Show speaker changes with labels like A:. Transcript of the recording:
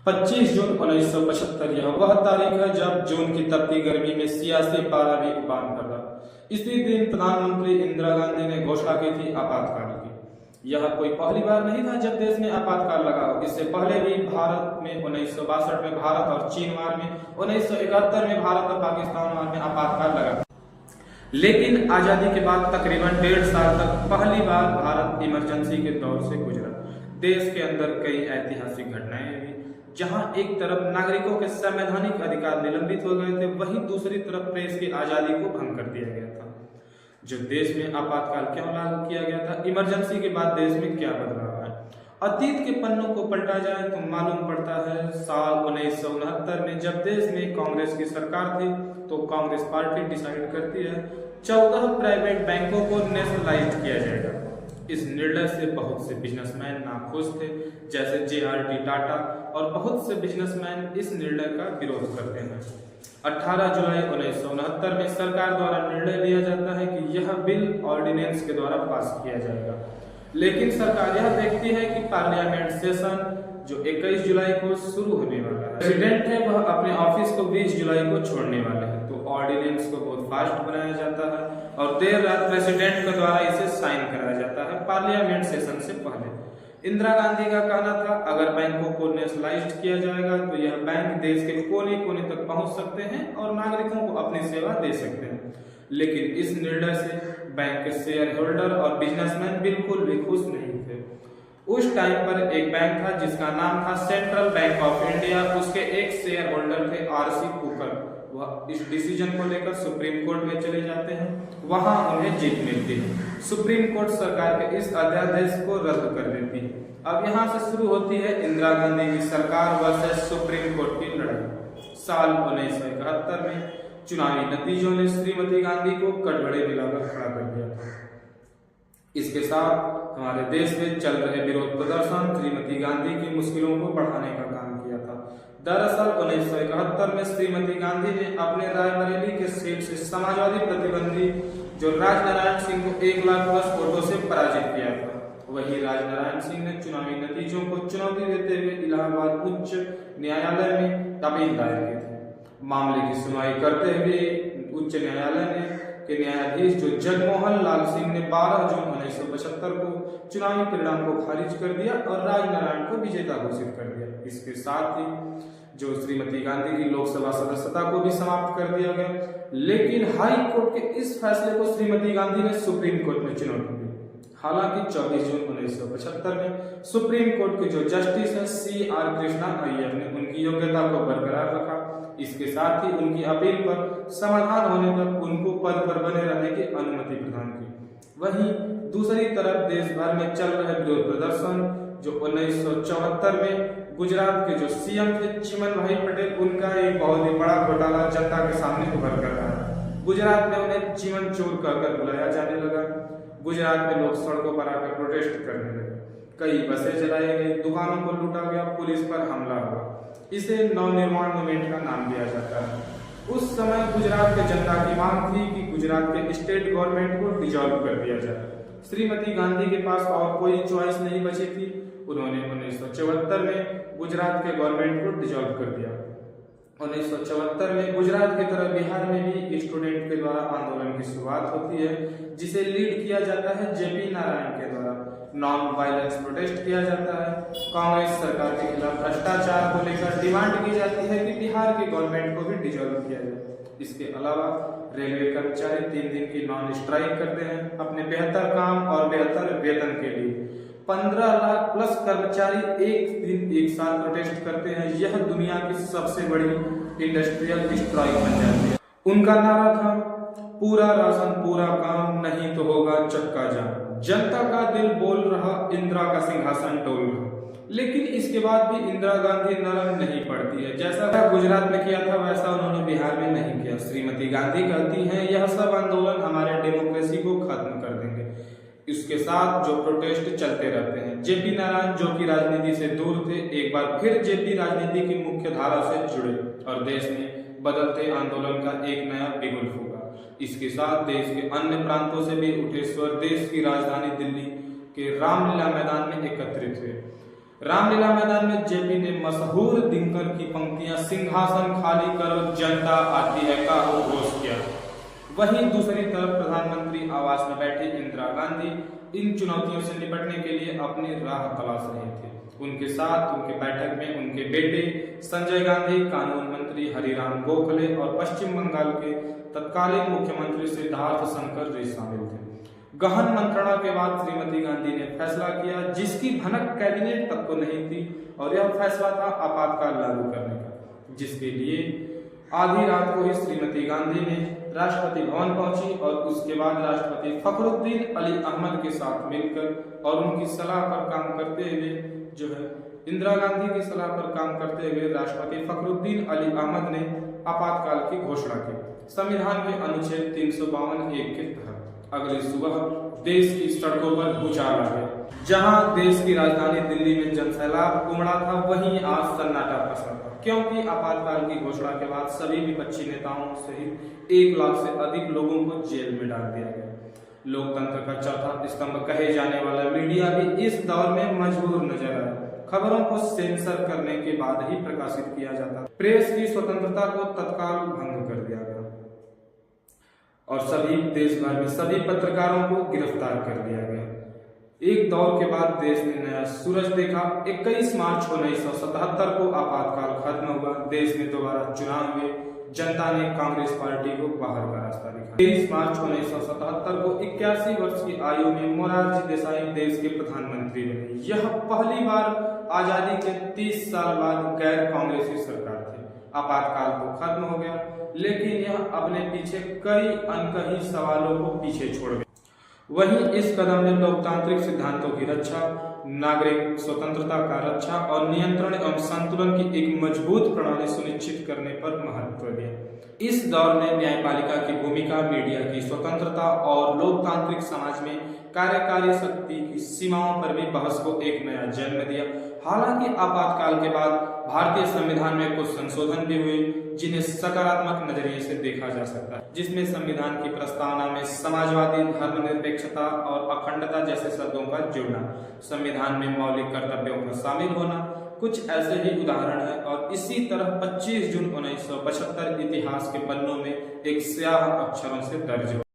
A: 25 जून 1975 यह वह तारीख है जब जून की तपती गर्मी में सियासी पारा भी उफान पर था। इसी दिन प्रधानमंत्री इंदिरा गांधी ने घोषणा की थी आपातकाल की। यह कोई पहली बार नहीं था जब देश में आपातकाल लगा। इससे पहले भी भारत में 1962 में भारत और चीन वार में, 1971 में भारत और पाकिस्तान वार में आपातकाल लगा। लेकिन आजादी के बाद तकरीबन 1.5 साल तक पहली बार भारत इमरजेंसी के दौर से गुजरा। देश के अंदर कई ऐतिहासिक घटनाएं हुई, जहां एक तरफ नागरिकों के संवैधानिक अधिकार निलंबित हो गए थे, वहीं दूसरी तरफ प्रेस की आजादी को भंग कर दिया गया था। जो देश में आपातकाल क्यों लागू किया गया था, इमरजेंसी के बाद देश में क्या बदलाव है, अतीत के पन्नों को पलटा जाए तो मालूम पड़ता है साल 1969 में जब देश में कांग्रेस की सरकार थी तो कांग्रेस पार्टी डिसाइड करती है 14 प्राइवेट बैंकों को नेशनलाइज किया जाएगा। इस निर्णय से बहुत से बिजनेसमैन नाखुश थे, जैसे JRD टाटा, और बहुत से बिजनेसमैन इस निर्णय का विरोध करते हैं। 18 जुलाई 1969 में सरकार द्वारा निर्णय लिया जाता है कि यह बिल ऑर्डिनेंस के द्वारा पास किया जाएगा। लेकिन सरकार यह देखती है कि पार्लियामेंट सेशन जो 21 जुलाई को शुरू होने वाला है, प्रेसिडेंट है वह अपने ऑफिस को 20 जुलाई को छोड़ने वाले हैं, तो ऑर्डिनेंस को बहुत फास्ट बनाया जाता है और देर रात प्रेसिडेंट के द्वारा इसे साइन कराया जाता है पार्लियामेंट सेशन से पहले। इंदिरा गांधी का कहना था अगर बैंकों को नेशनलाइज्ड किया जाएगा तो यह बैंक देश के कोने कोने तक पहुंच सकते हैं और नागरिकों को अपनी सेवा दे सकते हैं। लेकिन इस निर्णय से बैंक के शेयर होल्डर और बिजनेसमैन बिल्कुल भी खुश नहीं थे। उस टाइम पर एक बैंक था जिसका नाम था सेंट्रल बैंक ऑफ इंडिया। उसके एक शेयर होल्डर थे RC कुकर। वह इस डिसीजन को लेकर सुप्रीम कोर्ट में चले जाते हैं, वहां उन्हें जीत मिलती है। सुप्रीम कोर्ट सरकार के इस अध्यादेश को रद्द कर देती है। अब यहां से शुरू होती है इंदिरा गांधी की सरकार वर्सेस सुप्रीम कोर्ट की लड़ाई। साल 1971 में चुनावी नतीजों ने श्रीमती गांधी को कटघरे दिलाकर खड़ा कर दिया था। इसके साथ हमारे देश में चल रहे विरोध प्रदर्शन श्रीमती गांधी की मुश्किलों को बढ़ाने का काम किया था। दरअसल 1971 में श्रीमती गांधी ने अपने रायबरेली के सीट से समाजवादी प्रतिद्वंदी जो राजनारायण सिंह को 1 लाख प्लस वोटों से पराजित किया था। वही राजनारायण सिंह ने चुनावी नतीजों को चुनौती देते हुए इलाहाबाद उच्च न्यायालय में अपील दायर की थी। मामले की सुनवाई करते हुए उच्च न्यायालय के न्यायाधीश जो जगमोहन लाल सिंह ने 12 जून 1975 को चुनावी परिणाम को खारिज कर दिया और राजनारायण को विजेता घोषित कर दिया। इसके साथ ही जो श्रीमती गांधी की लोकसभा सदस्यता को भी समाप्त कर दिया गया। लेकिन हाई कोर्ट के इस फैसले को श्रीमती गांधी ने सुप्रीम कोर्ट में चुनौती दी। हालांकि 24 जून 1975 में सुप्रीम कोर्ट के जो जस्टिस हैं CR कृष्णा अय्यर ने उनकी योग्यता को बरकरार रखा। इसके साथ ही उनकी अपील पर समाधान होने तक उनको पद पर बने रहने की अनुमति प्रदान की। वहीं दूसरी तरफ देश भर में चल रहे विरोध प्रदर्शन जो 1974 में गुजरात के जो CM थे चिमन भाई पटेल, उनका एक बहुत ही बड़ा घोटाला जनता के सामने उभर कर रहा है। गुजरात में उन्हें चिमन चोर कहकर बुलाया जाने लगा। गुजरात में लोग सड़कों पर आकर प्रोटेस्ट करने लगे। कई बसें जलाई गई, दुकानों को लूटा गया, पुलिस पर हमला हुआ। इसे नवनिर्माण मूवमेंट का नाम दिया जाता है। उस समय गुजरात के जनता की मांग थी कि गुजरात के स्टेट गवर्नमेंट को डिसॉल्व कर दिया जाए। श्रीमती गांधी के पास और कोई चॉइस नहीं बची थी। उन्होंने 1974 में गुजरात के गवर्नमेंट को डिसॉल्व कर दिया। 1974 में गुजरात की तरह बिहार में भी स्टूडेंट के द्वारा आंदोलन की शुरुआत होती है, जिसे लीड किया जाता है JP नारायण के द्वारा। नॉन वायलेंस प्रोटेस्ट किया जाता है। कांग्रेस सरकार के खिलाफ भ्रष्टाचार को लेकर डिमांड की जाती है कि बिहार के गवर्नमेंट को भी डिसॉल्व किया जाए। इसके अलावा रेलवे कर्मचारी 3 दिन की नॉन स्ट्राइक करते हैं अपने बेहतर काम और बेहतर वेतन के लिए। 15 लाख प्लस कर्मचारी एक दिन एक साथ प्रोटेस्ट करते हैं। यह दुनिया की सबसे बड़ी इंडस्ट्रियल स्ट्राइक बन जाती है। उनका नारा था पूरा राशन पूरा काम, नहीं तो होगा चक्का जाम। जनता का दिल बोल रहा, इंदिरा का सिंहासन डोल रहा। लेकिन इसके बाद भी इंदिरा गांधी नरम नहीं पड़ती है। जैसा गुजरात में किया था वैसा उन्होंने बिहार में नहीं किया। श्रीमती गांधी कहती हैं यह सब आंदोलन हमारे डेमोक्रेसी को खत्म कर देंगे। इसके साथ जो प्रोटेस्ट चलते रहते हैं। JP नारायण जो कि राजनीति से दूर थे, एक बार फिर JP राजनीति की मुख्य धारा से जुड़े और देश में बदलते आंदोलन का एक नया बिगुल फूका। इसके साथ देश के अन्य प्रांतों से भी उठे स्वर देश की राजधानी दिल्ली के रामलीला मैदान में एकत्रित हुए। रामलीला मैदान में जेपी ने मशहूर दिनकर की पंक्तियां सिंहासन खाली करो जनता आती है का उद्घोष किया। वहीं दूसरी तरफ प्रधानमंत्री आवास में बैठी इंदिरा गांधी इन चुनौतियों से निपटने के लिए अपनी राह तलाश रहे थे। उनके साथ उनके बैठक में उनके बेटे संजय गांधी, कानून मंत्री हरिराम गोखले और पश्चिम बंगाल के तत्कालीन मुख्यमंत्री सिद्धार्थ शंकर रे शामिल थे। गहन मंत्रणा के बाद श्रीमती गांधी ने फैसला किया जिसकी भनक कैबिनेट तक को नहीं थी, और यह फैसला था आपातकाल लागू करने का, जिसके लिए आधी रात को ही श्रीमती गांधी ने राष्ट्रपति भवन पहुंची और उसके बाद राष्ट्रपति फखरुद्दीन अली अहमद के साथ मिलकर और उनकी सलाह पर काम करते हुए इंदिरा गांधी की सलाह पर काम करते हुए राष्ट्रपति फखरुद्दीन अली अहमद ने आपातकाल की घोषणा की। संविधान के अनुच्छेद 352(1) के तहत अगली सुबह देश की सड़कों पर भूचाल आ गया। जहां देश की राजधानी दिल्ली में जनसैलाब उमड़ा था, वहीं आज सन्नाटा पसरा था, क्योंकि आपातकाल की घोषणा के बाद सभी विपक्षी नेताओं सहित 1 लाख से अधिक लोगों को जेल में डाल दिया गया। लोकतंत्र का चौथा स्तंभ कहे जाने वाला मीडिया भी इस दौर में मजबूर नजर आया। खबरों को सेंसर करने के बाद ही प्रकाशित किया जाता। प्रेस की स्वतंत्रता को तत्काल भंग कर दिया गया और सभी देश भर में सभी पत्रकारों को गिरफ्तार कर दिया गया। एक दौर के बाद देश ने नया सूरज देखा। 21 मार्च 1977 को आपातकाल खत्म हुआ। देश में दोबारा चुनाव हुए। जनता ने कांग्रेस पार्टी को बाहर का रास्ता दिखाया। 23 मार्च 1977 को 81 वर्ष की आयु में मोरारजी देसाई देश के प्रधानमंत्री बने। यह पहली बार आजादी के 30 साल बाद गैर कांग्रेसी सरकार थी। आपातकाल तो खत्म हो गया, लेकिन यह अपने पीछे कई अनकही सवालों को पीछे छोड़ गया। वहीं इस कदम ने लोकतांत्रिक सिद्धांतों की रक्षा, नागरिक स्वतंत्रता का रक्षा और नियंत्रण एवं संतुलन की एक मजबूत प्रणाली सुनिश्चित करने पर महत्व दिया। इस दौर ने न्यायपालिका की भूमिका, मीडिया की स्वतंत्रता और लोकतांत्रिक समाज में कार्यकारी शक्ति की सीमाओं पर भी बहस को एक नया जन्म दिया। हालांकि आपातकाल के बाद भारतीय संविधान में कुछ संशोधन भी हुए जिन्हें सकारात्मक नजरिए से देखा जा सकता है, जिसमें संविधान की प्रस्तावना में समाजवादी, धर्मनिरपेक्षता और अखंडता जैसे शब्दों का जुड़ना, संविधान में मौलिक कर्तव्यों का शामिल होना कुछ ऐसे ही उदाहरण है। और इसी तरह 25 जून 1975 इतिहास के पन्नों में एक स्याह अक्षरों से दर्ज